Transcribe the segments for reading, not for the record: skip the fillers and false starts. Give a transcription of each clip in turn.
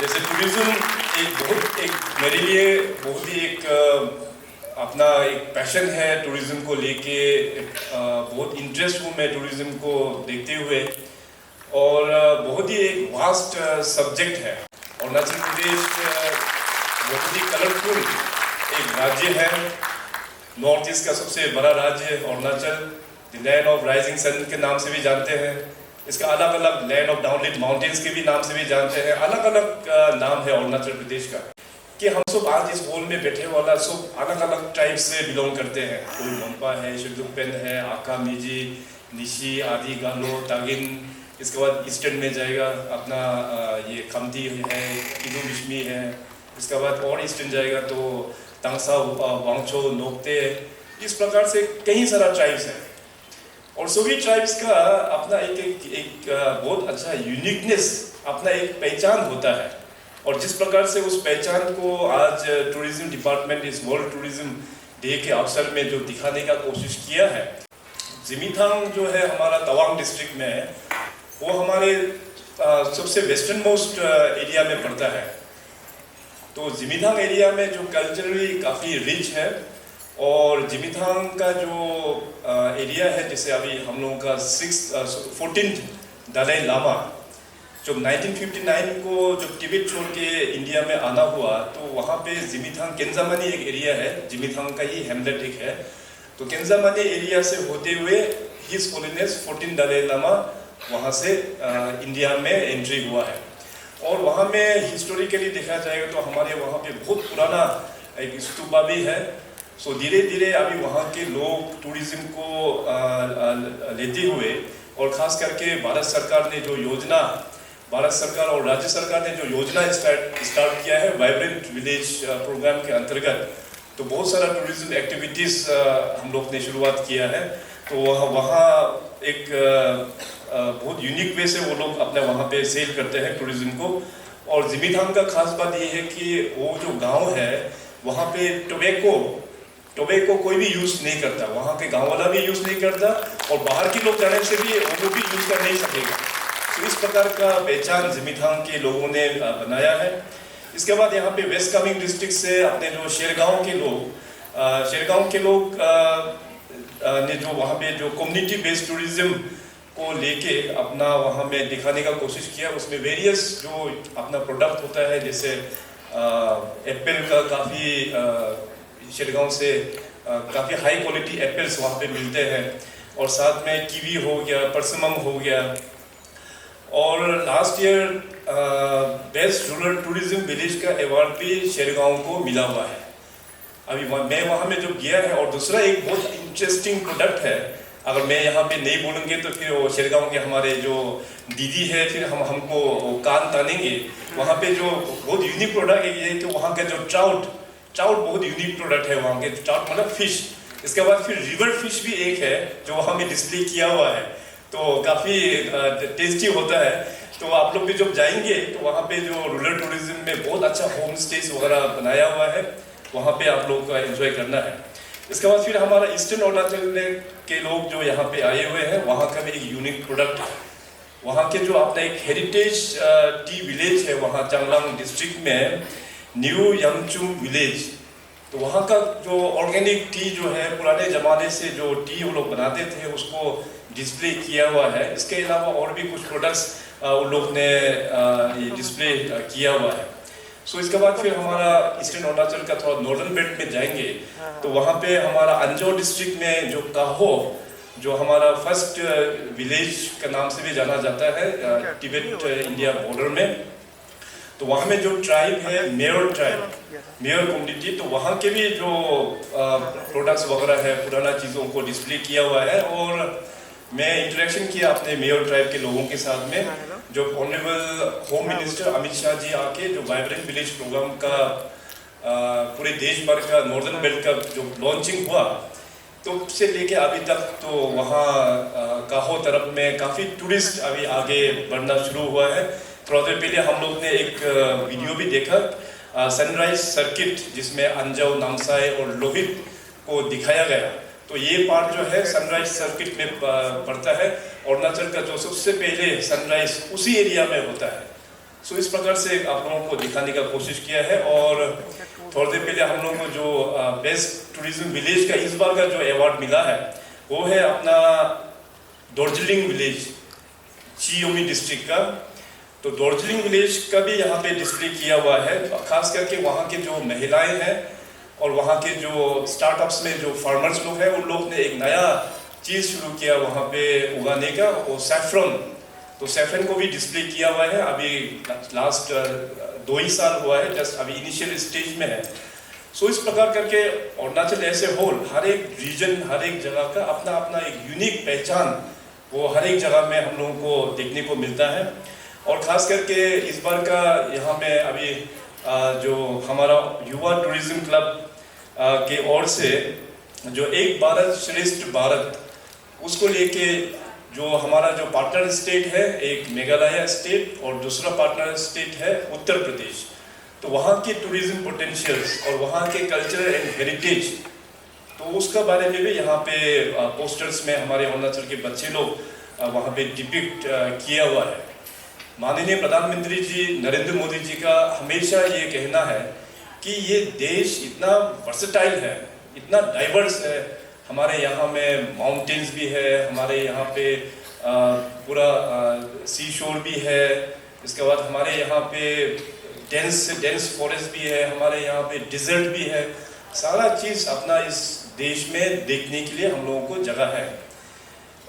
जैसे टूरिज्म एक मेरे लिए बहुत ही एक अपना एक पैशन है टूरिज्म को लेके। बहुत इंटरेस्ट हूँ मैं टूरिज्म को देखते हुए, और बहुत ही एक वास्ट सब्जेक्ट है। अरुणाचल प्रदेश बहुत ही कलरफुल एक राज्य है। नॉर्थ ईस्ट का सबसे बड़ा राज्य Arunachal, the land of rising sun के नाम से भी जानते हैं। इसका अलग अलग लैंड ऑफ डाउनलिट माउंटेन्स के भी नाम से भी जानते हैं। अलग अलग नाम है अरुणाचल प्रदेश का। कि हम सब आज इस हॉल में बैठे वाला सब अलग अलग ट्राइब से बिलोंग करते हैं। कोई मोन्पा है, शेड्रुकपेन है, आका, मिजी, निशी, आदि, गालो, तागिन। इसके बाद ईस्टर्न में जाएगा अपना ये खमती है, किदू बिश्मी है। इसके बाद और ईस्टर्न जाएगा तो तंगसा, वांगचो, नोकते। इस प्रकार से कई सारा ट्राइब्स है, और सभी ट्राइब्स का अपना एक बहुत अच्छा यूनिकनेस, अपना एक पहचान होता है। और जिस प्रकार से उस पहचान को आज टूरिज्म डिपार्टमेंट इस वर्ल्ड टूरिज्म डे के अवसर में जो दिखाने का कोशिश किया है। जिमीथांग जो है हमारा तवांग डिस्ट्रिक्ट में है, वो हमारे सबसे वेस्टर्न मोस्ट एरिया में पड़ता है। तो जिमीथांग एरिया में जो कल्चरली काफ़ी रिच है, और जिमीथांग का जो एरिया है, जैसे अभी हम लोगों का 14th दलाई लामा जब 1959 को जब तिब्बत छोड़ के इंडिया में आना हुआ, तो वहाँ पे जिमीथांग केंजामानी एक एरिया है, जिमीथांग का ही हेमलेट एक है। तो केंजामानी एरिया से होते हुए हिज होलीनेस 14 दलाई लामा वहाँ से इंडिया में एंट्री हुआ है। और वहाँ में हिस्टोरिकली देखा जाएगा तो हमारे वहाँ पे बहुत पुराना एक स्तूपा भी है। सो धीरे धीरे अभी वहाँ के लोग टूरिज्म को लेते हुए, और ख़ास करके भारत सरकार ने जो योजना, भारत सरकार और राज्य सरकार ने जो योजना स्टार्ट किया है वाइब्रेंट विलेज प्रोग्राम के अंतर्गत, तो बहुत सारा टूरिज्म एक्टिविटीज़ हम लोग ने शुरुआत किया है। तो वहाँ एक बहुत यूनिक वे से वो लोग अपने वहाँ पे सेल करते हैं टूरिज्म को। और जिमीथांग का खास बात ये है कि वो जो गांव है वहाँ पे टोबैको कोई भी यूज़ नहीं करता, वहाँ के गांव वाला भी यूज़ नहीं करता, और बाहर के लोग जाने से भी वो भी यूज़ कर नहीं सकेगा। तो इस प्रकार का पहचान जिमीथांग के लोगों ने बनाया है। इसके बाद यहाँ पे वेस्ट कामेंग डिस्ट्रिक्ट से अपने जो शेरगांव के लोग ने जो वहाँ पे जो कम्युनिटी बेस्ड टूरिज्म को लेके अपना वहाँ में दिखाने का कोशिश किया। उसमें वेरियस जो अपना प्रोडक्ट होता है, जैसे एप्पल का काफ़ी शेरगांव से काफ़ी हाई क्वालिटी एप्पल्स वहाँ पे मिलते हैं, और साथ में कीवी हो गया, परसिमम हो गया। और last year best rural tourism village का अवार्ड भी शेरगांव को मिला हुआ है। अभी मैं वहाँ में जो गया है। और दूसरा एक बहुत इंटरेस्टिंग प्रोडक्ट है, अगर मैं यहाँ पे नहीं बोलूँगे तो फिर वो शेरगांव के हमारे जो दीदी है फिर हमको कान तानेंगे। वहाँ पे जो बहुत यूनिक प्रोडक्ट है ये, तो वहाँ का जो ट्राउट बहुत यूनिक प्रोडक्ट है वहाँ के। ट्राउट मतलब फिश। इसके बाद फिर रिवर फिश भी एक है जो वहाँ में डिस्प्ले किया हुआ है, तो काफ़ी टेस्टी होता है। तो आप लोग भी जब जाएंगे तो वहाँ पे जो रूरल टूरिज्म में बहुत अच्छा होम स्टेज वगैरह बनाया हुआ है, वहाँ पे आप लोग का एंजॉय करना है। इसके बाद फिर हमारा ईस्टर्न अरुणाचल के लोग जो यहाँ पे आए हुए हैं, वहाँ का भी एक यूनिक प्रोडक्ट है। वहाँ के जो अपना एक हेरिटेज टी विलेज है वहाँ चांगलांग डिस्ट्रिक्ट में, न्यू यमचुम विलेज। तो वहाँ का जो ऑर्गेनिक टी जो है, पुराने ज़माने से जो टी वो लोग बनाते थे, उसको डिस्प्ले किया हुआ है। इसके अलावा और भी कुछ प्रोडक्ट्स उन लोग ने ये डिस्प्ले किया हुआ है। सो इसके बाद फिर हमारा ईस्टर्न अरुणाचल का थोड़ा नॉर्दर्न बेल्ट में जाएंगे, तो वहाँ पे हमारा अंजो डिस्ट्रिक्ट में जो काहो, जो हमारा फर्स्ट विलेज का नाम से भी जाना जाता है तिब्बत इंडिया बॉर्डर में। तो वहाँ में जो ट्राइब है मेयर कम्युनिटी, तो वहाँ के भी जो प्रोडक्ट्स वगैरह है, पुराना चीज़ों को डिस्प्ले किया हुआ है। और मैं इंटरेक्शन किया अपने मेयर ट्राइब के लोगों के साथ में, जो honourable home minister Amit Shah ji आके जो वाइब्रेंट विलेज प्रोग्राम का पूरे देश भर का नॉर्दर्न बेल्ट का जो लॉन्चिंग हुआ, तो से लेके अभी तक तो वहाँ काहो तरफ में काफ़ी टूरिस्ट अभी आगे बढ़ना शुरू हुआ है। थोड़ा देर पहले हम लोग ने एक वीडियो भी देखा, सनराइज सर्किट, जिसमें अंजाव, नामसाई और लोहित को दिखाया गया। तो ये पार्ट जो है सनराइज सर्किट में पड़ता है। अरुणाचल का जो सबसे पहले सनराइज उसी एरिया में होता है। सो इस प्रकार से आप लोगों को दिखाने का कोशिश किया है। और थोड़ी देर पहले हम लोगों को जो बेस्ट टूरिज्म विलेज का इस बार का जो अवार्ड मिला है वो है अपना दार्जिलिंग विलेज, चियोमी डिस्ट्रिक्ट का। तो दार्जिलिंग विलेज का भी यहाँ पे डिस्प्ले किया हुआ है, खास करके वहाँ के जो महिलाएं हैं और वहाँ के जो स्टार्टअप्स में जो फार्मर्स लोग हैं उन लोग ने एक नया चीज़ शुरू किया वहाँ पे उगाने का, वो सैफरन। तो सैफरन को भी डिस्प्ले किया हुआ है। अभी लास्ट 2 ही साल हुआ है, जस्ट अभी इनिशियल स्टेज में है। सो इस प्रकार करके अरुणाचल ऐसे होल हर एक रीजन, हर एक जगह का अपना अपना एक यूनिक पहचान वो हर एक जगह में हम लोगों को देखने को मिलता है। और ख़ास करके इस बार का यहाँ में अभी जो हमारा युवा टूरिज्म क्लब के ओर से जो एक भारत श्रेष्ठ भारत उसको लेके जो हमारा जो पार्टनर स्टेट है, एक मेघालय स्टेट और दूसरा पार्टनर स्टेट है उत्तर प्रदेश, तो वहाँ के टूरिज्म पोटेंशियल्स और वहाँ के कल्चर एंड हेरिटेज, तो उसका बारे में भी यहाँ पे पोस्टर्स में हमारे अरुणाचल के बच्चे लोग वहाँ पे डिपिक्ट किया हुआ है। माननीय प्रधानमंत्री जी नरेंद्र मोदी जी का हमेशा ये कहना है कि ये देश इतना वर्सेटाइल है, इतना डाइवर्स है। हमारे यहाँ में माउंटेन्स भी है, हमारे यहाँ पे पूरा सी शोर भी है, इसके बाद हमारे यहाँ पे डेंस फॉरेस्ट भी है, हमारे यहाँ पे डिजर्ट भी है। सारा चीज़ अपना इस देश में देखने के लिए हम लोगों को जगह है।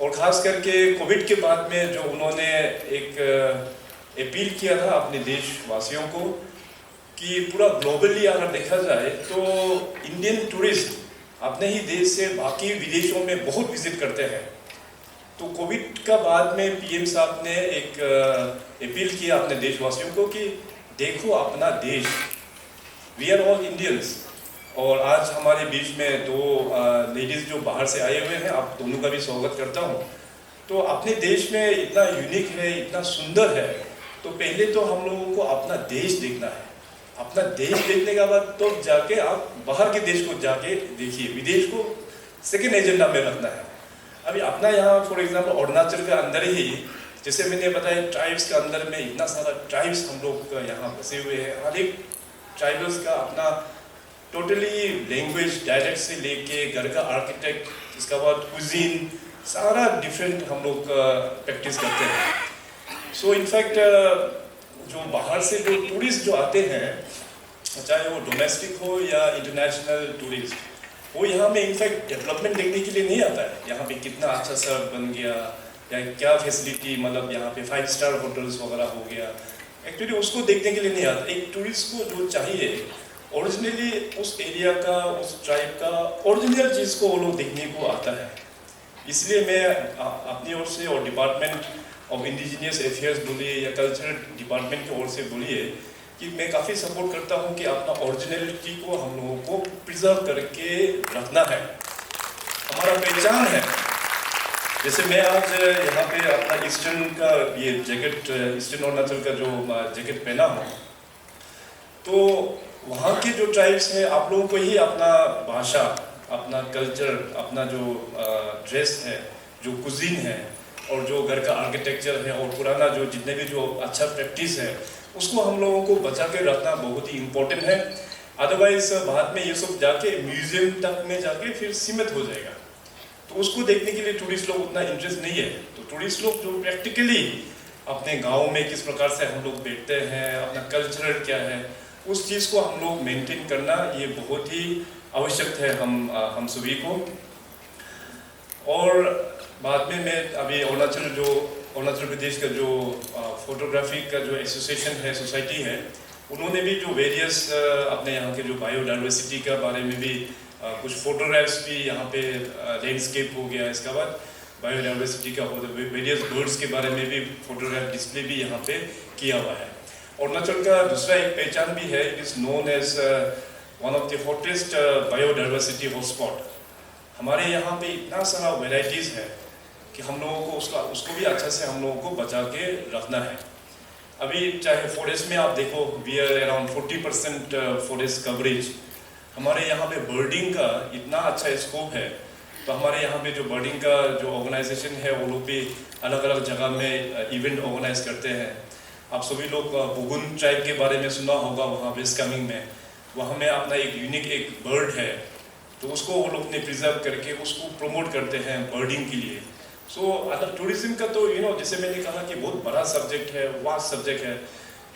और ख़ास करके कोविड के बाद में जो उन्होंने एक अपील किया था अपने देशवासियों को कि पूरा ग्लोबली अगर देखा जाए तो इंडियन टूरिस्ट अपने ही देश से बाकी विदेशों में बहुत विजिट करते हैं। तो कोविड का बाद में पीएम साहब ने एक अपील किया अपने देशवासियों को कि देखो अपना देश, वी आर ऑल इंडियंस। और आज हमारे बीच में 2 लेडीज़ जो बाहर से आए हुए हैं, आप दोनों का भी स्वागत करता हूँ। तो अपने देश में इतना यूनिक है, इतना सुंदर है, तो पहले तो हम लोगों को अपना देश देखना है। अपना देश देखने के बाद तो जाके आप बाहर के देश को जाके देखिए, विदेश को सेकेंड एजेंडा में रखना है। अभी अपना यहाँ फॉर एग्जाम्पल अरुणाचल के अंदर ही, जैसे मैंने बताया ट्राइब्स के अंदर में इतना सारा ट्राइब्स हम लोग यहाँ बसे हुए हैं। हर एक ट्राइबल्स का अपना टोटली लैंग्वेज डायलेक्ट से लेके घर का आर्किटेक्ट, इसके बाद कुजीन, सारा डिफरेंट हम लोग प्रैक्टिस करते हैं। सो इनफैक्ट जो बाहर से जो टूरिस्ट जो आते हैं, चाहे वो डोमेस्टिक हो या इंटरनेशनल टूरिस्ट, वो यहाँ में इनफैक्ट डेवलपमेंट देखने के लिए नहीं आता है। यहाँ पे कितना अच्छा सड़क बन गया या क्या फैसिलिटी, मतलब यहाँ पे 5 स्टार होटल्स वगैरह हो गया, एक्चुअली उसको देखने के लिए नहीं आता। एक टूरिस्ट को जो चाहिए ओरिजिनली उस एरिया का, उस ट्राइब का ओरिजिनल चीज़ को वो लोग देखने को आता है। इसलिए मैं अपनी ओर से और डिपार्टमेंट ऑफ इंडिजीनियस अफेयर्स बोलिए या कल्चरल डिपार्टमेंट की ओर से बोलिए कि मैं काफ़ी सपोर्ट करता हूँ कि अपना ओरिजिनलिटी को हम लोगों को प्रिजर्व करके रखना है, हमारा पहचान है। जैसे मैं आज यहाँ पे अपना ईस्टर्न का ये जैकेट, ईस्टर्न अरुणाचल का जो जैकेट पहना हूँ, तो वहाँ के जो ट्राइब्स हैं, आप लोगों को ही अपना भाषा, अपना कल्चर, अपना जो ड्रेस है, जो कुजीन है और जो घर का आर्किटेक्चर है और पुराना जो जितने भी जो अच्छा प्रैक्टिस है, उसको हम लोगों को बचा के रखना बहुत ही इम्पोर्टेंट है। अदरवाइज बाद में ये सब जाके म्यूजियम तक में जाके फिर सीमित हो जाएगा, तो उसको देखने के लिए टूरिस्ट लोग उतना इंटरेस्ट नहीं है। तो टूरिस्ट लोग जो प्रैक्टिकली अपने गाँव में किस प्रकार से हम लोग बैठते हैं, अपना कल्चरल क्या है, उस चीज़ को हम लोग मेंटेन करना ये बहुत ही आवश्यक है हम सभी को। और बाद में मैं अभी अरुणाचल प्रदेश का जो फोटोग्राफी का जो एसोसिएशन है, सोसाइटी है, उन्होंने भी जो वेरियस अपने यहाँ के जो बायोडाइवर्सिटी के बारे में भी कुछ फोटोग्राफ्स भी यहाँ पे लैंडस्केप हो गया, इसके बाद बायोडाइवर्सिटी का वेरियस बर्ड्स के बारे में भी फोटोग्राफ डिस्प्ले भी यहाँ पे किया हुआ है। अरुणाचल का दूसरा एक पहचान भी है, it is known as one of the hottest biodiversity hotspot. हमारे यहाँ पे इतना सारा वेराइटीज़ है कि हम लोगों को उसको भी अच्छा से हम लोगों को बचा के रखना है। अभी चाहे फॉरेस्ट में आप देखो, we are around 40% forest coverage. हमारे यहाँ पे बर्डिंग का इतना अच्छा स्कोप है, तो हमारे यहाँ पे जो बर्डिंग का जो ऑर्गेनाइजेशन है वो लोग भी अलग अलग जगह में इवेंट ऑर्गेनाइज करते हैं। आप सभी लोग बुगुन ट्राइब के बारे में सुना होगा, वहाँ वेस्ट कामेंग में, वहाँ में अपना एक यूनिक एक बर्ड है, तो उसको वो लोग ने प्रिजर्व करके उसको प्रमोट करते हैं बर्डिंग के लिए। सो टूरिज्म का तो जैसे मैंने कहा कि बहुत बड़ा सब्जेक्ट है, वास्ट सब्जेक्ट है।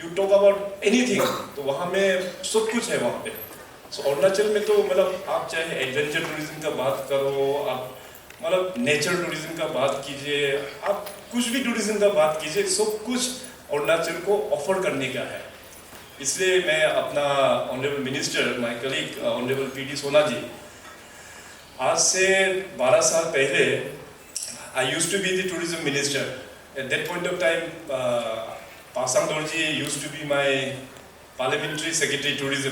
यू टॉक अबाउट एनीथिंग, तो वहाँ में सब कुछ है वहाँ पे। सो अरुणाचल में तो मतलब आप चाहे एडवेंचर टूरिज्म का बात करो, आप मतलब नेचर टूरिज्म का बात कीजिए, आप कुछ भी टूरिज्म का बात कीजिए, सब कुछ अरुणाचल को ऑफर करने का है। इसलिए मैं अपना honourable minister, my colleague honourable P D Sona ji, आज से 12 साल पहले I used to be the tourism minister. At that point of time Pasang Dorji used to be my parliamentary secretary tourism.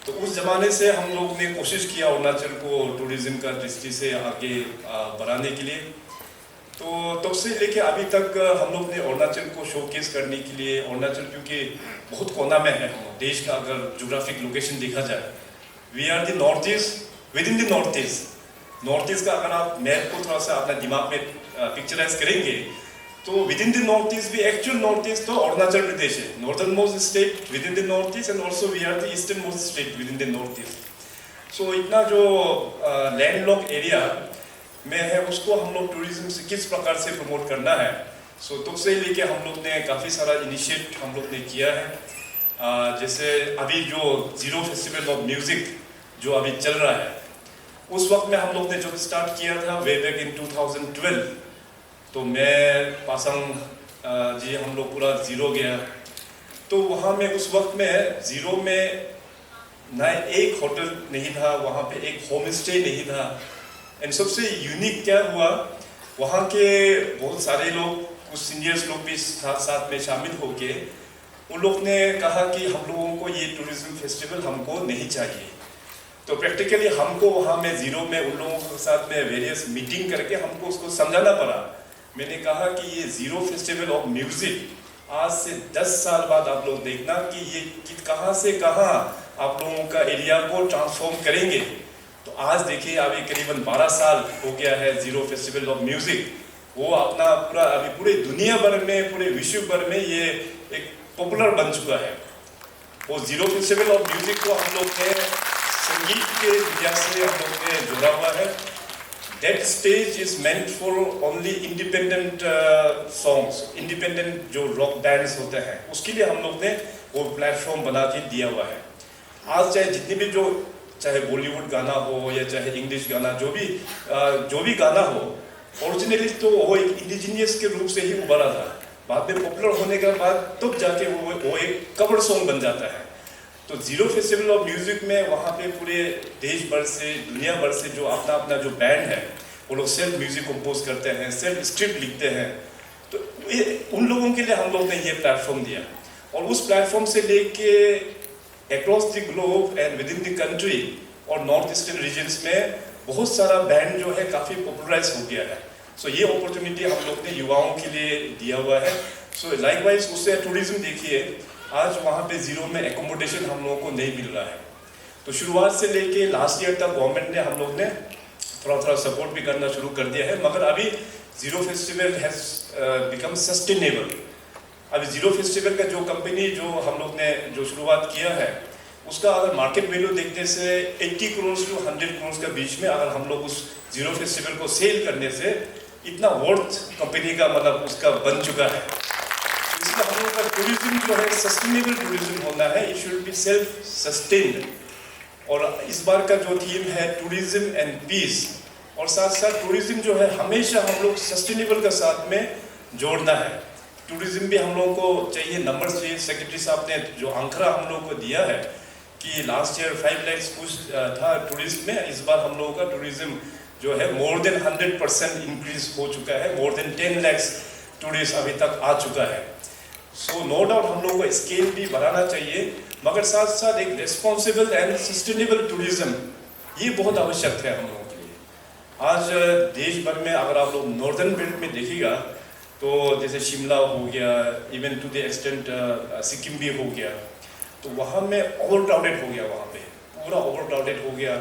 तो उस ज़माने से हम लोग ने कोशिश किया अरुणाचल को टूरिज्म का दृष्टि से आगे बढ़ाने के लिए। तो तब से लेके अभी तक हम लोग ने अरुणाचल को शोकेस करने के लिए, अरुणाचल क्योंकि बहुत कोना में है हम देश का, अगर जोग्राफिक लोकेशन देखा जाए, we are the north east within the north east. North east का अगर आप मैप को थोड़ा सा अपना दिमाग में पिक्चराइज करेंगे, तो within the north east भी एक्चुअल नॉर्थ ईस्ट तो अरुणाचल प्रदेश है, northern most state within the north east, and also we are the eastern most state within the north east. So इतना जो landlocked area में है, उसको हम लोग टूरिज्म से किस प्रकार से प्रमोट करना है, सो तब से लेके हम लोग ने काफ़ी सारा इनिशिएट हम लोग ने किया है। जैसे अभी जो जीरो फेस्टिवल ऑफ म्यूज़िक जो अभी चल रहा है, उस वक्त में हम लोग ने जो स्टार्ट किया था वे बैक इन 2012, तो मैं पासांग जी हम लोग पूरा ज़ीरो गया। तो वहाँ में उस वक्त में ज़ीरो में ना एक होटल नहीं था, वहाँ पे एक होम स्टे नहीं था। एंड सबसे यूनिक क्या हुआ, वहाँ के बहुत सारे लोग, कुछ सीनियर्स लोग भी साथ में शामिल होके उन लोग ने कहा कि हम लोगों को ये टूरिज्म फेस्टिवल हमको नहीं चाहिए। तो प्रैक्टिकली हमको वहाँ में ज़ीरो में उन लोगों के साथ में वेरियस मीटिंग करके हमको उसको समझाना पड़ा। मैंने कहा कि ये ज़ीरो फेस्टिवल ऑफ म्यूज़िक आज से 10 साल बाद आप लोग देखना कि ये कहाँ से कहाँ आप लोगों का एरिया को ट्रांसफॉर्म करेंगे। तो आज देखिए अभी करीबन 12 साल हो गया है ज़ीरो फेस्टिवल ऑफ म्यूज़िक, वो अपना पूरा अभी पूरे दुनिया भर में, पूरे विश्व भर में ये एक पॉपुलर बन चुका है। वो ज़ीरो फेस्टिवल ऑफ म्यूज़िक को हम लोग ने संगीत के दुनिया से हम लोग ने जोड़ा हुआ है। That stage is meant for only independent songs, independent जो रॉक बैंड्स होते हैं, उसके लिए हम लोग ने वो प्लेटफॉर्म बना के दिया हुआ है। आज चाहे जितने भी जो चाहे बॉलीवुड गाना हो या चाहे इंग्लिश गाना, जो भी गाना हो, ओरिजिनली तो वो एक इंडिजीनियस के रूप से ही उभरा था। बाद में पॉपुलर होने के बाद तब जाके वो एक कवर सॉन्ग बन जाता है। तो ज़ीरो फेस्टिवल ऑफ म्यूज़िक में वहाँ पे पूरे देश भर से, दुनिया भर से जो अपना अपना जो बैंड है, वो लोग सेल्फ म्यूज़िक कंपोज करते हैं, सेल्फ स्क्रिप्ट लिखते हैं। तो उन लोगों के लिए हम लोग ने ये प्लेटफॉर्म दिया, और उस प्लेटफॉर्म से लेके across the globe and with in the country और नॉर्थ ईस्टर्न रीजन्स में बहुत सारा बैंड जो है काफ़ी पॉपुलराइज हो गया है। सो ये अपॉर्चुनिटी हम लोग ने युवाओं के लिए दिया हुआ है। सो लाइकवाइज उससे टूरिज्म देखिए, आज वहाँ पे ज़ीरो में एकोमोडेशन हम लोगों को नहीं मिल रहा है। तो शुरुआत से लेके लास्ट ईयर तक गवर्नमेंट ने हम लोग ने थोड़ा सपोर्ट भी करना शुरू कर दिया है, मगर अभी zero festival has become sustainable. अभी ज़ीरो फेस्टिवल का जो कंपनी जो हम लोग ने जो शुरुआत किया है, उसका अगर मार्केट वैल्यू देखने से 80 करोड़ टू 100 करोड़ के बीच में अगर हम लोग उस ज़ीरो फेस्टिवल को सेल करने से इतना वर्थ कंपनी का मतलब उसका बन चुका है। इसलिए हम लोग का टूरिज्म जो है सस्टेनेबल टूरिज्म होना है, it should be self sustained. और इस बार का जो थीम है टूरिज्म एंड पीस, और साथ साथ टूरिज्म जो है हमेशा हम लोग सस्टेनेबल का साथ में जोड़ना है। टूरिज्म भी हम लोगों को चाहिए, नंबर चाहिए। सेक्रेटरी साहब ने जो आंकड़ा हम लोगों को दिया है कि लास्ट ईयर 5 लाख कुछ था टूरिज्म में, इस बार हम लोगों का टूरिज्म जो है मोर देन 100% इंक्रीज हो चुका है, मोर देन 10 लाख टूरिस्ट अभी तक आ चुका है। सो नो डाउट हम लोगों को स्केल भी बढ़ाना चाहिए, मगर साथ साथ एक रिस्पॉन्सिबल एंड सस्टेनेबल टूरिज्म ये बहुत आवश्यक है हम लोगों के लिए। आज देश भर में अगर आप लोग नॉर्दर्न बेल्ट में देखिएगा तो जैसे शिमला हो गया, even to the extent Sikkim भी हो गया, तो वहाँ में ओवर क्राउडेड हो गया, वहाँ पे पूरा ओवर क्राउडेड हो गया।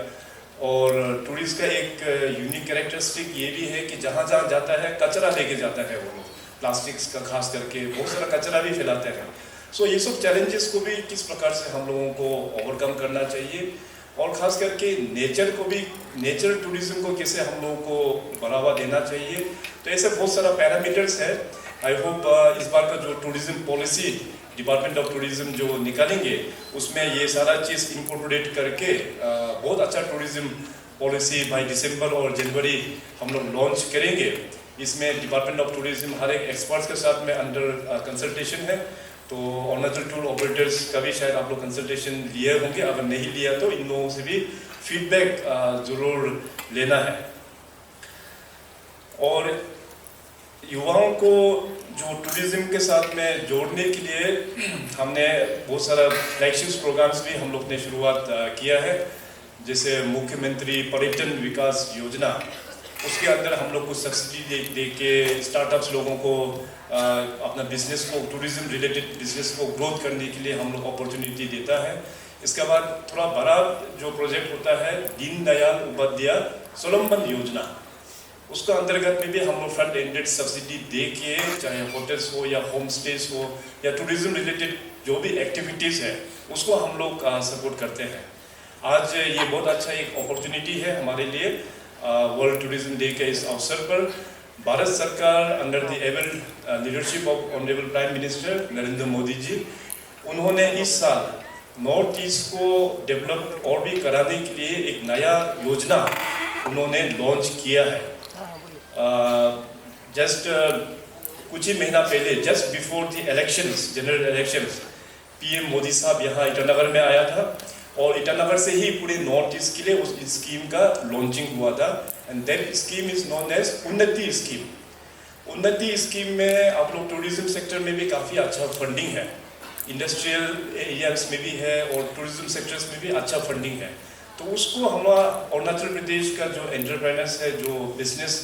और टूरिस्ट का एक यूनिक कैरेक्टरिस्टिक ये भी है कि जहाँ जहाँ जाता है कचरा लेके जाता है वो लोग, प्लास्टिक्स का खास करके बहुत सारा कचरा भी फैलाते हैं। सो ये सब चैलेंजेस को भी किस प्रकार से हम लोगों को ओवरकम करना चाहिए, और ख़ास करके नेचर को भी, नेचर टूरिज्म को कैसे हम लोगों को बढ़ावा देना चाहिए। तो ऐसे बहुत सारा पैरामीटर्स है। आई होप इस बार का जो tourism policy department of tourism जो निकालेंगे उसमें ये सारा चीज़ इंकॉर्पोरेट करके बहुत अच्छा टूरिज्म पॉलिसी बाय दिसंबर और जनवरी हम लोग लॉन्च करेंगे। इसमें डिपार्टमेंट ऑफ टूरिज्म हर एक एक्सपर्ट्स के साथ में अंडर कंसल्टेशन है। तो अरुणाचल टूर ऑपरेटर्स का भी शायद आप लोग कंसल्टेशन लिए होंगे, अगर नहीं लिया तो इन लोगों से भी फीडबैक ज़रूर लेना है। और युवाओं को जो टूरिज्म के साथ में जोड़ने के लिए हमने बहुत सारा फ्लैगशिप प्रोग्राम्स भी हम लोग ने शुरुआत किया है, जैसे मुख्यमंत्री पर्यटन विकास योजना। उसके अंदर हम लोग को सब्सिडी दे के स्टार्टअप्स लोगों को अपना बिजनेस को, टूरिज्म रिलेटेड बिजनेस को ग्रोथ करने के लिए हम लोग अपॉर्चुनिटी देता है। इसके बाद थोड़ा बड़ा जो प्रोजेक्ट होता है दीनदयाल उपाध्याय स्वावलंबन योजना, उसका अंतर्गत में भी हम लोग फ्रंट एंडेड सब्सिडी दे के, चाहे होटल्स हो या होम स्टेज हो या टूरिज्म रिलेटेड जो भी एक्टिविटीज़ है उसको हम लोग सपोर्ट करते हैं। आज ये बहुत अच्छा एक अपॉर्चुनिटी है हमारे लिए। वर्ल्ड टूरिज्म डे के इस अवसर पर भारत सरकार under the able leadership of honourable prime minister Narendra Modi ji, उन्होंने इस साल नॉर्थ ईस्ट को डेवलप और भी कराने के लिए एक नया योजना उन्होंने लॉन्च किया है। जस्ट कुछ ही महीना पहले, just before the elections, general elections, PM Modi साहब यहाँ ईटानगर में आया था और ईटानगर से ही पूरे नॉर्थ ईस्ट के लिए उस स्कीम का लॉन्चिंग हुआ था। And that scheme is known as Unnati scheme. Unnati scheme में आप लोग टूरिज्म सेक्टर में भी काफ़ी अच्छा फंडिंग है, इंडस्ट्रियल एरियाज में भी है और टूरिज्म सेक्टर्स में भी अच्छा फंडिंग है। तो उसको हमारा अरुणाचल प्रदेश का जो एंटरप्रेन्योर्स है, जो बिजनेस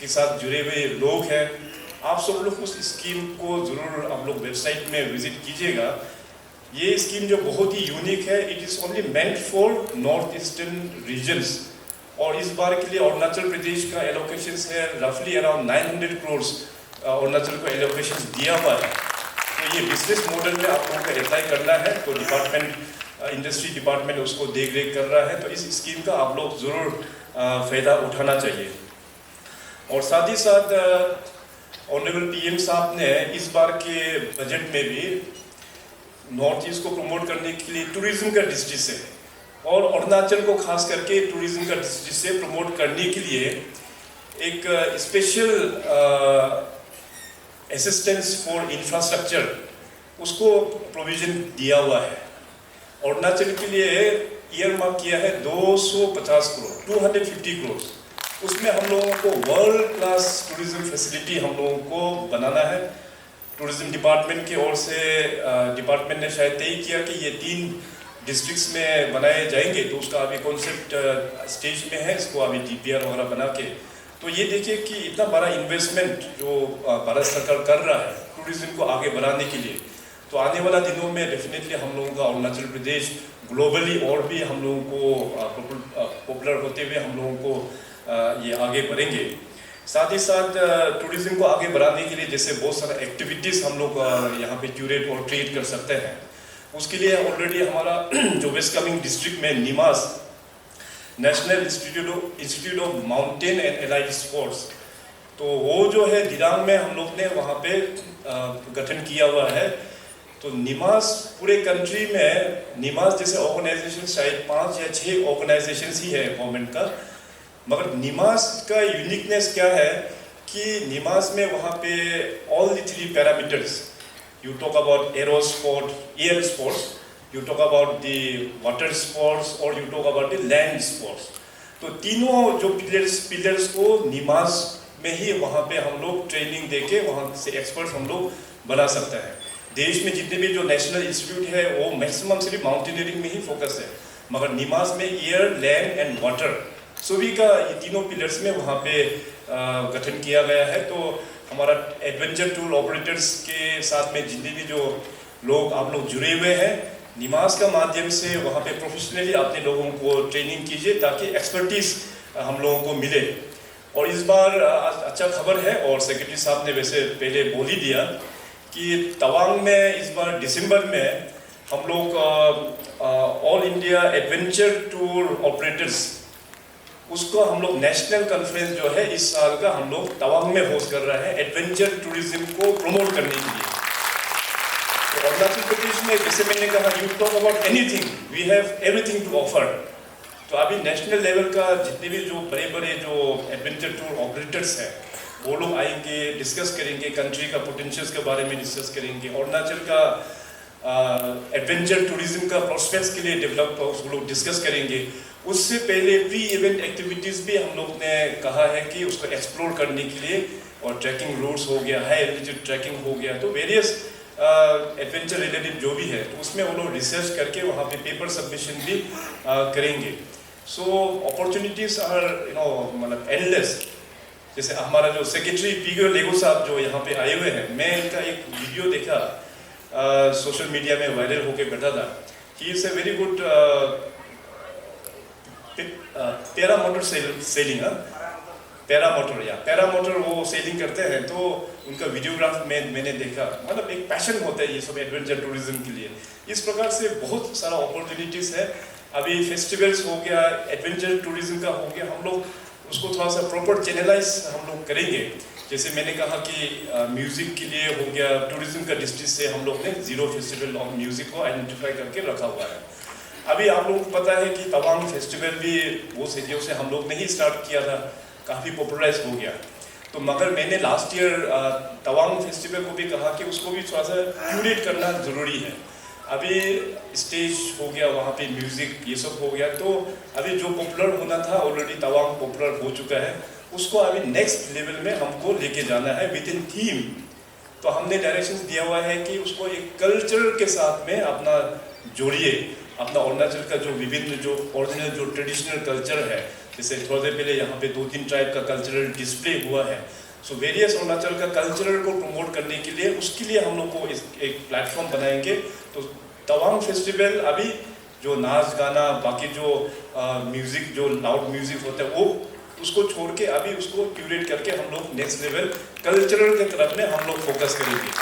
के साथ जुड़े हुए लोग हैं, आप सब लोग उस स्कीम को ज़रूर आप लोग वेबसाइट में विजिट कीजिएगा। ये स्कीम जो बहुत ही यूनिक है, it is only meant for north eastern regions, और इस बार के लिए अरुणाचल प्रदेश का एलोकेशन है रफली अराउंड 900 करोड़ अरुणाचल को एलोकेशन दिया हुआ है। तो ये बिजनेस मॉडल में आप लोगों को अप्लाई करना है, तो डिपार्टमेंट, इंडस्ट्री डिपार्टमेंट उसको देख रेख कर रहा है। तो इस स्कीम का आप लोग ज़रूर फ़ायदा उठाना चाहिए। और साथ ही साथ ऑनरेबल पीएम साहब ने इस बार के बजट में भी नॉर्थ ईस्ट को प्रमोट करने के लिए टूरिज्म का दृष्टि से और अरुणाचल को खास करके टूरिज्म का दृष्टि से प्रमोट करने के लिए एक स्पेशल असिस्टेंस फॉर इंफ्रास्ट्रक्चर उसको प्रोविजन दिया हुआ है। अरुणाचल के लिए ईयर मार्क किया है 250 करोड़, 250 करोड़। उसमें हम लोगों को वर्ल्ड क्लास टूरिज्म फैसिलिटी हम लोगों को बनाना है। टूरिज्म डिपार्टमेंट की ओर से डिपार्टमेंट ने शायद तय किया कि ये 3 डिस्ट्रिक्ट्स में बनाए जाएंगे, तो उसका अभी कॉन्सेप्ट स्टेज में है, इसको अभी डीपीआर वगैरह बना के। तो ये देखिए कि इतना बड़ा इन्वेस्टमेंट जो भारत सरकार कर रहा है टूरिज्म को आगे बढ़ाने के लिए, तो आने वाला दिनों में डेफिनेटली हम लोगों का अरुणाचल प्रदेश ग्लोबली और भी हम लोगों को पॉपुलर होते हुए हम लोगों को ये आगे बढ़ेंगे। साथ ही साथ टूरिज्म को आगे बढ़ाने के लिए जैसे बहुत सारा एक्टिविटीज़ हम लोग यहाँ पे क्यूरेट और क्रिएट कर सकते हैं। उसके लिए ऑलरेडी हमारा जो वेस्ट कामेंग डिस्ट्रिक्ट में NIMAS, national institute of mountain and allied sports, तो वो जो है दिरांग में हम लोग ने वहाँ पे गठन किया हुआ है। तो निमास पूरे कंट्री में निमास जैसे ऑर्गेनाइजेशन शायद 5 या 6 ऑर्गेनाइजेशन ही है गवर्नमेंट का, मगर निमास का यूनिकनेस क्या है कि निमास में वहाँ पे all the 3 parameters, you talk about aero sport, air sports, you talk about the water sports और you talk about the land sports। तो तीनों जो पिलर्स को निमास में ही वहाँ पे हम लोग ट्रेनिंग देके वहाँ से एक्सपर्ट्स हम लोग बना सकते हैं। देश में जितने भी जो नेशनल इंस्टीट्यूट है वो मैक्सिमम सिर्फ माउंटेनियरिंग में ही फोकस है, मगर निमास में एयर, लैंड एंड वाटर सभी का ये तीनों पिलर्स में वहाँ पे गठन किया गया है। तो हमारा एडवेंचर टूर ऑपरेटर्स के साथ में जितने भी जो लोग आप लोग जुड़े हुए हैं, निमास का माध्यम से वहाँ पे प्रोफेशनली अपने लोगों को ट्रेनिंग कीजिए ताकि एक्सपर्टीज़ हम लोगों को मिले। और इस बार अच्छा खबर है, और सेक्रेटरी साहब ने वैसे पहले बोल ही दिया कि तवांग में इस बार दिसंबर में हम लोग all India adventure tour operators, उसको हम लोग नेशनल कॉन्फ्रेंस जो है इस साल का हम लोग तवांग में होस्ट कर रहे हैं एडवेंचर टूरिज्म को प्रमोट करने के लिए। तो अरुणाचल प्रदेश में जैसे मैंने कहा, you talk about anything, we have everything to offer. तो अभी नेशनल लेवल का जितने भी जो बड़े बड़े जो एडवेंचर टूर ऑपरेटर्स हैं वो लोग आएंगे, डिस्कस करेंगे, कंट्री का पोटेंशियल्स के बारे में डिस्कस करेंगे, अरुणाचल का एडवेंचर टूरिज्म का प्रोस्पेक्ट्स के लिए डेवलप वो लोग डिस्कस करेंगे। उससे पहले प्री इवेंट एक्टिविटीज़ भी हम लोग ने कहा है कि उसको एक्सप्लोर करने के लिए, और ट्रैकिंग रूट्स हो गया, हाई एल्टीट्यूड ट्रैकिंग हो गया, तो वेरियस एडवेंचर रिलेटेड जो भी है तो उसमें वो लोग रिसर्च करके वहाँ पे पेपर सबमिशन भी करेंगे। सो अपॉर्चुनिटीज़ आर मतलब एंडलेस। जैसे हमारा जो सेक्रेटरी पीगो लेगो साहब जो यहाँ पे आए हुए हैं, मैं इनका एक वीडियो देखा सोशल मीडिया में वायरल होके बैठा था। He is a very good para motor selling, para motor वो सेलिंग करते हैं। तो उनका वीडियोग्राफ में मैंने देखा, मतलब एक पैशन होता है ये सब एडवेंचर टूरिज्म के लिए। इस प्रकार से बहुत सारा अपॉर्चुनिटीज़ है। अभी फेस्टिवल्स हो गया, एडवेंचर टूरिज्म का हो गया, हम लोग उसको थोड़ा सा प्रॉपर चैनलाइज हम लोग करेंगे। जैसे मैंने कहा कि म्यूज़िक के लिए हो गया, टूरिज्म का डिस्ट्रिक्ट से हम लोग ने ज़ीरो फेस्टिवल ऑफ म्यूज़िक को आइडेंटिफाई करके रखा हुआ है। अभी आप लोगों को पता है कि तवांग फेस्टिवल भी वो सिटियों से हम लोग ने ही स्टार्ट किया था, काफ़ी पॉपुलराइज हो गया। तो मगर मैंने लास्ट ईयर तवांग फेस्टिवल को भी कहा कि उसको भी थोड़ा सा क्यूरेट करना ज़रूरी है। अभी स्टेज हो गया, वहाँ पे म्यूज़िक ये सब हो गया, तो अभी जो पॉपुलर होना था ऑलरेडी तवांग पॉपुलर हो चुका है, उसको अभी नेक्स्ट लेवल में हमको लेके जाना है विद इन थीम। तो हमने डायरेक्शंस दिया हुआ है कि उसको एक कल्चर के साथ में अपना जोड़िए, अपना अरुणाचल का जो विभिन्न जो ओरिजिनल जो ट्रेडिशनल कल्चर है। जैसे थोड़ी देर पहले यहाँ पे 2-3 ट्राइब का कल्चरल डिस्प्ले हुआ है। सो वेरियस अरुणाचल का कल्चरल को प्रमोट करने के लिए, उसके लिए हम लोग को एक प्लेटफॉर्म बनाएंगे। तो तवांग फेस्टिवल अभी जो नाच गाना, बाकी जो म्यूज़िक, जो लाउड म्यूज़िक होता है, वो उसको छोड़ के अभी उसको क्यूरेट करके हम लोग नेक्स्ट लेवल कल्चरल के तरफ में हम लोग फोकस करेंगे।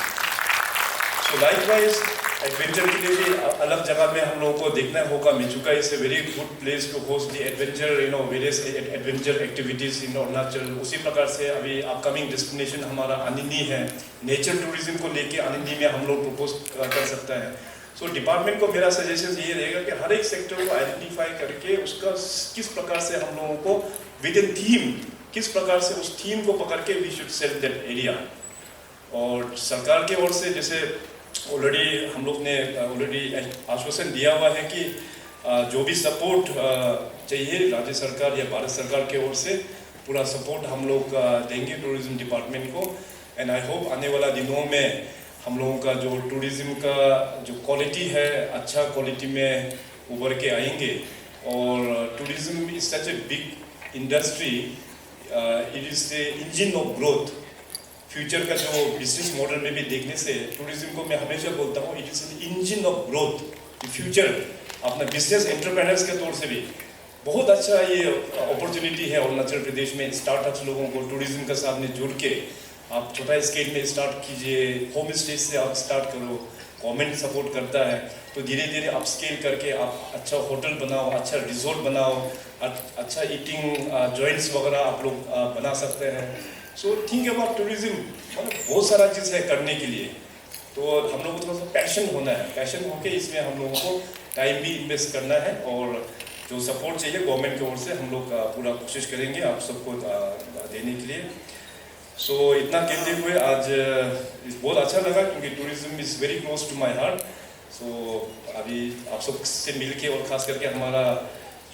सो लाइकवाइज एडवेंचर के लिए भी अलग जगह में हम लोगों को देखना होगा। Mechuka is a very good place to host the adventure, various adventure activities in Arunachal. उसी प्रकार से अभी अपकमिंग डेस्टिनेशन हमारा अनिनी है, नेचर टूरिज्म को लेके अनिनी में हम लोग प्रपोज कर सकते हैं। सो डिपार्टमेंट को मेरा सजेशन ये रहेगा कि हर एक सेक्टर को आइडेंटिफाई करके उसका किस प्रकार से हम लोगों को विद इन थीम, किस प्रकार से उस थीम को पकड़ के we should sell that area. और सरकार की ओर से जैसे ऑलरेडी हम लोग ने ऑलरेडी आश्वासन दिया हुआ है कि जो भी सपोर्ट चाहिए राज्य सरकार या भारत सरकार की ओर से पूरा सपोर्ट हम लोग देंगे टूरिज्म डिपार्टमेंट को। एंड आई होप आने वाला दिनों में हम लोगों का जो टूरिज्म का जो क्वालिटी है, अच्छा क्वालिटी में उभर के आएंगे। और tourism is such a big industry, it is the engine of growth. Future का जो बिजनेस मॉडल में भी देखने से टूरिज्म को मैं हमेशा बोलता हूँ, it is an engine of growth. Future अपना बिजनेस एंटरप्रेन्योर्स के तौर से भी बहुत अच्छा ये अपॉर्चुनिटी है अरुणाचल प्रदेश में। स्टार्टअप्स लोगों को टूरिज्म के साथ में जुड़ के आप छोटा स्केल में स्टार्ट कीजिए, होम स्टे से आप स्टार्ट करो, गवर्नमेंट सपोर्ट करता है, तो धीरे धीरे आप स्केल करके आप अच्छा होटल बनाओ, अच्छा रिजॉर्ट बनाओ, अच्छा ईटिंग जॉइंट्स वगैरह आप लोग बना सकते हैं। सो थिंक अबाउट टूरिज्म, मतलब बहुत सारा चीज़ है करने के लिए। तो हम लोगों को थोड़ा सा पैशन होना है, पैशन होके इसमें हम लोगों को टाइम भी इन्वेस्ट करना है। और जो सपोर्ट चाहिए गवर्नमेंट की ओर से हम लोग पूरा कोशिश करेंगे आप सबको देने के लिए। सो इतना कहते हुए आज बहुत अच्छा लगा क्योंकि tourism is very close to my heart. So अभी आप सब से मिल के, और ख़ास करके हमारा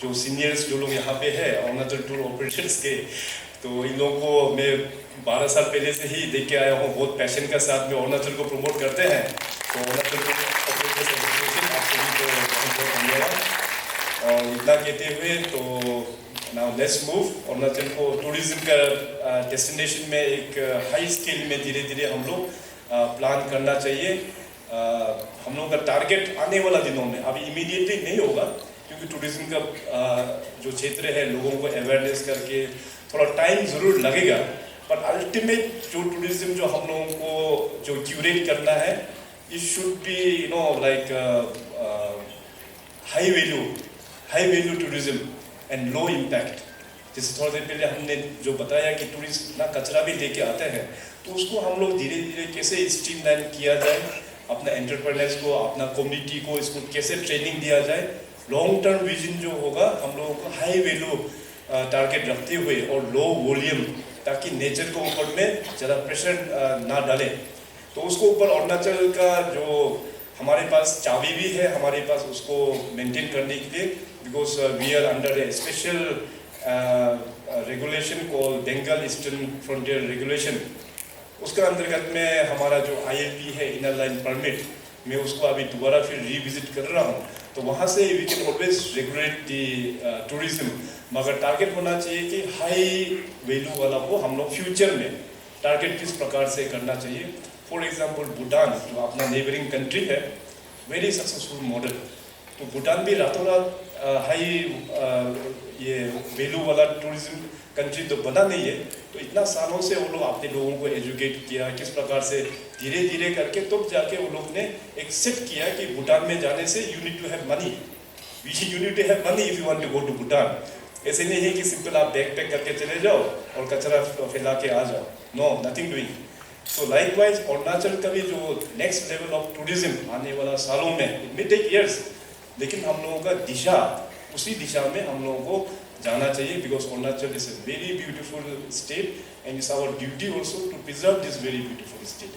जो सीनियर्स जो लोग यहाँ पे है अरुणाचल टूर ऑपरेटर्स के, तो इन लोगों को मैं 12 साल पहले से ही देख के आया हूँ, बहुत पैशन के साथ में अरुणाचल को प्रमोट करते हैं। तो अरुणाचल टूर ऑपरेटर्स एसोसिएशन आप सभी को बहुत बहुत धन्यवाद। और इतना कहते हुए तो नाउ लेट्स मूव, अरुणाचल को टूरिज्म का डेस्टिनेशन में एक हाई स्केल में धीरे धीरे हम लोग प्लान करना चाहिए। हम लोगों का टारगेट आने वाला दिनों में, अभी इमीडिएटली नहीं होगा क्योंकि टूरिज्म का जो क्षेत्र है लोगों को अवेयरनेस करके थोड़ा टाइम ज़रूर लगेगा, पर अल्टीमेट जो टूरिज्म जो हम लोगों को जो क्यूरेट करना है, it should be like high value tourism and low impact. जैसे थोड़ी देर पहले हमने जो बताया कि टूरिस्ट ना कचरा भी लेके आते हैं, तो उसको हम लोग धीरे धीरे कैसे स्ट्रीमलाइन किया जाए, अपना एंटरप्रेन्योर्स को, अपना कम्युनिटी को, इसको कैसे ट्रेनिंग दिया जाए। लॉन्ग टर्म विजन जो होगा, हम लोगों को हाई वैल्यू टारगेट रखते हुए और लो वॉल्यूम, ताकि नेचर को ऊपर में ज़्यादा प्रेशर ना डाले। तो उसको ऊपर अरुणाचल का जो हमारे पास चाबी भी है हमारे पास उसको मेंटेन करने के लिए, because we are under a special regulation call Bengal eastern frontier regulation. उसका अंतर्गत में हमारा जो ILP है, इनर लाइन परमिट, मैं उसको अभी दोबारा फिर रिविजिट कर रहा हूँ। तो वहाँ से we can always regulate the tourism, मगर टारगेट होना चाहिए कि हाई वैल्यू वाला को हम लोग फ्यूचर में टारगेट किस प्रकार से करना चाहिए। फॉर एग्जांपल भूटान जो अपना नेबरिंग कंट्री है, वेरी सक्सेसफुल मॉडल। तो भूटान भी रातों रात हाई ये वैल्यू वाला टूरिज्म कंट्री तो बना नहीं है, तो इतना सालों से वो लोग अपने लोगों को एजुकेट किया, किस प्रकार से धीरे धीरे करके तो जाके वो लोग ने एक्सेप्ट किया कि भूटान में जाने से you need to have money, you need to have money if you want to go to Bhutan. ऐसे नहीं है कि सिंपल आप बैग पैक करके चले जाओ और कचरा फैला के आ जाओ, no, nothing doing. So likewise Arunachal का भी जो नेक्स्ट लेवल ऑफ टूरिज्म आने वाला सालों में, इट मे टेक ईयर्स, लेकिन हम लोगों का दिशा उसी दिशा में हम लोगों को जाना चाहिए, because Arunachal is a very beautiful state and it's our duty also to preserve this very beautiful state.